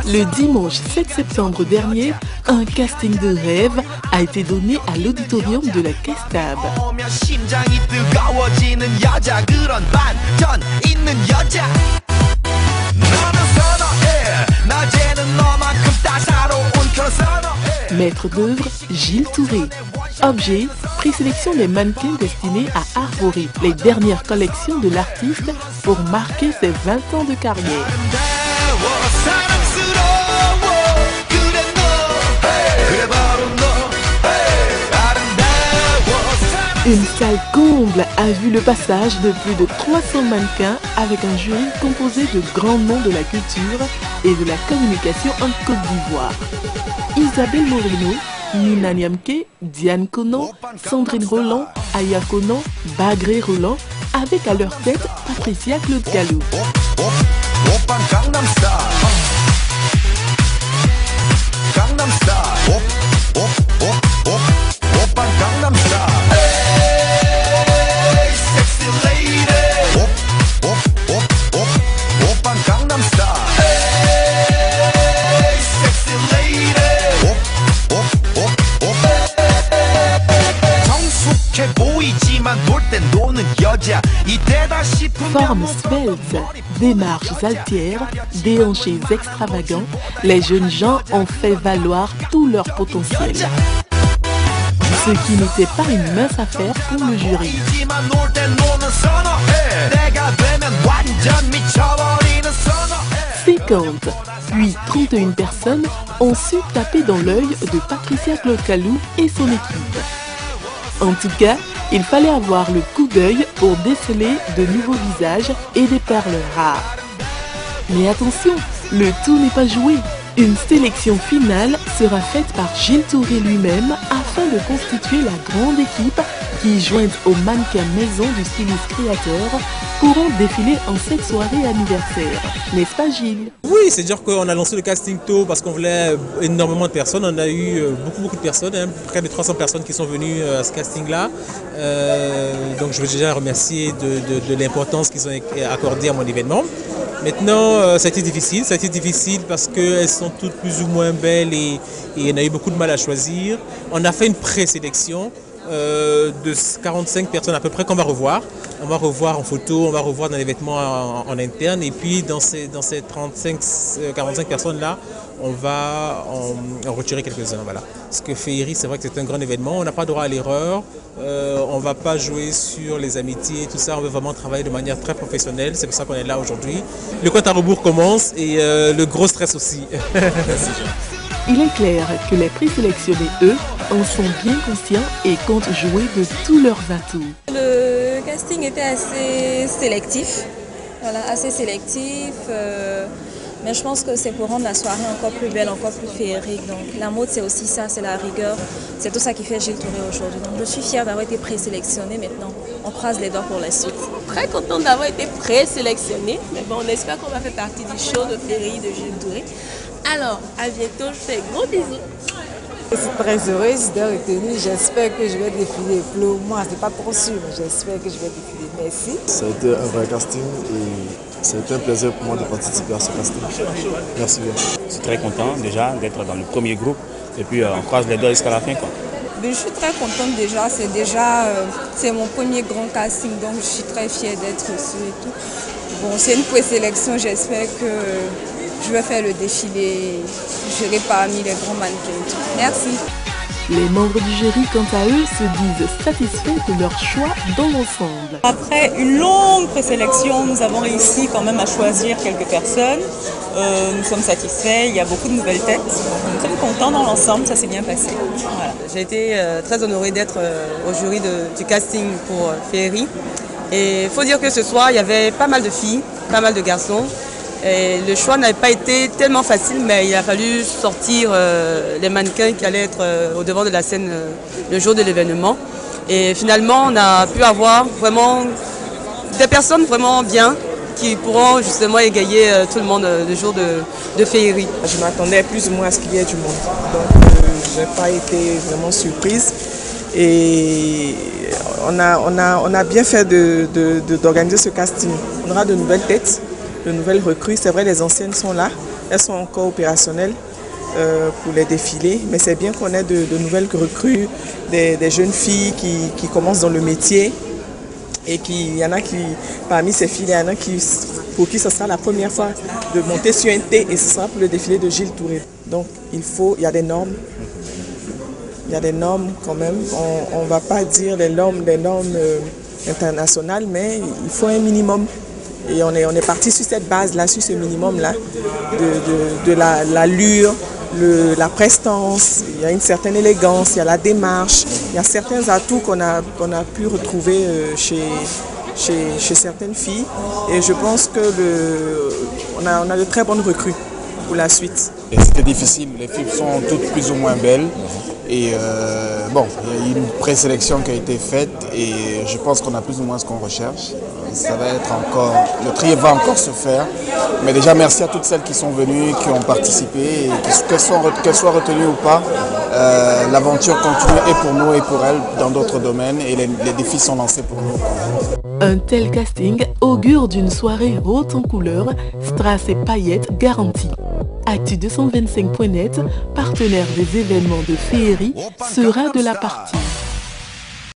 Le dimanche 7 septembre dernier, un casting de rêve a été donné à l'auditorium de la Castab. Maître d'œuvre, Gilles Touré. Objet, présélection des mannequins destinés à arborer les dernières collections de l'artiste pour marquer ses 20 ans de carrière. Une salle comble a vu le passage de plus de 300 mannequins avec un jury composé de grands noms de la culture et de la communication en Côte d'Ivoire. Isabelle Moreno, Nina Niamke, Diane Conan, Sandrine Roland, Aya Conan, Bagré Roland, avec à leur tête Patricia Claude Galou. Formes sveltes, démarches altières, déhanchés extravagants, les jeunes gens ont fait valoir tout leur potentiel. Ce qui n'était pas une mince affaire pour le jury. 50, puis 31 personnes ont su taper dans l'œil de Patricia Claude Galou et son équipe. En tout cas, il fallait avoir le coup d'œil pour déceler de nouveaux visages et des perles rares. Mais attention, le tout n'est pas joué. Une sélection finale sera faite par Gilles Touré lui-même afin de constituer la grande équipe qui, jointe aux mannequins maison du styliste créateur, pourront défiler en cette soirée anniversaire. N'est-ce pas Gilles? Oui, c'est-à-dire qu'on a lancé le casting tôt parce qu'on voulait énormément de personnes. On a eu beaucoup de personnes, hein, près de 300 personnes qui sont venues à ce casting-là. Donc je veux déjà remercier de l'importance qu'ils ont accordée à mon événement. Maintenant, ça a été difficile parce qu'elles sont toutes plus ou moins belles et on a eu beaucoup de mal à choisir. On a fait une présélection de 45 personnes à peu près qu'on va revoir. On va revoir en photo, on va revoir dans les vêtements en interne et puis dans ces 45 personnes-là, on va en retirer quelques-uns. Voilà. Parce que Féerie, c'est vrai que c'est un grand événement, on n'a pas droit à l'erreur, on ne va pas jouer sur les amitiés, tout ça, on veut vraiment travailler de manière très professionnelle, c'est pour ça qu'on est là aujourd'hui. Le compte à rebours commence et le gros stress aussi. Il est clair que les présélectionnés, eux, en sont bien conscients et comptent jouer de tous leurs atouts. Le casting était assez sélectif, voilà, mais je pense que c'est pour rendre la soirée encore plus belle, encore plus féerique. Donc la mode c'est aussi ça, c'est la rigueur, c'est tout ça qui fait Gilles Touré aujourd'hui. Donc je suis fière d'avoir été présélectionnée maintenant, on croise les doigts pour la suite. Très contente d'avoir été présélectionnée, mais bon, on espère qu'on va faire partie du show de Féerie de Gilles Touré. Alors, à bientôt, je fais gros bisous. Je suis très heureuse de retenir. J'espère que je vais défiler. Pour moi, ce n'est pas trop sûr, mais j'espère que je vais défiler. Merci. Ça a été un vrai casting et c'est un plaisir pour moi de participer à ce casting. Merci bien. Je suis très content déjà d'être dans le premier groupe et puis on croise les doigts jusqu'à la fin, quoi. Je suis très contente déjà. C'est mon premier grand casting, donc je suis très fière d'être ici et tout. Bon, c'est une présélection. J'espère que je vais faire le défilé, j'irai parmi les grands mannequins. Merci. Les membres du jury, quant à eux, se disent satisfaits de leur choix dans l'ensemble. Après une longue présélection, nous avons réussi quand même à choisir quelques personnes. Nous sommes satisfaits, il y a beaucoup de nouvelles têtes. Nous sommes contents dans l'ensemble, ça s'est bien passé. Voilà. J'ai été très honorée d'être au jury du casting pour Féerie. Et il faut dire que ce soir, il y avait pas mal de filles, pas mal de garçons. Et le choix n'avait pas été tellement facile, mais il a fallu sortir les mannequins qui allaient être au devant de la scène le jour de l'événement. Et finalement, on a pu avoir vraiment des personnes vraiment bien qui pourront justement égayer tout le monde le jour de Féerie. Je m'attendais plus ou moins à ce qu'il y ait du monde. Donc je n'ai pas été vraiment surprise. Et on a bien fait d'organiser ce casting. On aura de nouvelles têtes, de nouvelles recrues. C'est vrai, les anciennes sont là, elles sont encore opérationnelles pour les défilés. Mais c'est bien qu'on ait de nouvelles recrues, des jeunes filles qui commencent dans le métier. Et il y en a qui, parmi ces filles, il y en a pour qui ce sera la première fois de monter sur un thé et ce sera pour le défilé de Gilles Touré. Donc il y a des normes. Il y a des normes quand même. On ne va pas dire des normes internationales, mais il faut un minimum. Et on est parti sur cette base-là, sur ce minimum-là, de l'allure, la prestance, il y a une certaine élégance, il y a la démarche, il y a certains atouts qu'on a pu retrouver chez certaines filles. Et je pense qu'on a de très bonnes recrues pour la suite. C'était difficile, les filles sont toutes plus ou moins belles. Et bon, il y a eu une présélection qui a été faite et je pense qu'on a plus ou moins ce qu'on recherche. Ça va être encore, le tri va encore se faire. Mais déjà merci à toutes celles qui sont venues, qui ont participé et qu'elles soient retenues ou pas. L'aventure continue et pour nous et pour elles dans d'autres domaines et les défis sont lancés pour nous. Un tel casting augure d'une soirée haute en couleurs, strass et paillettes garanties. Actu225.net, partenaire des événements de féerie, sera de la partie.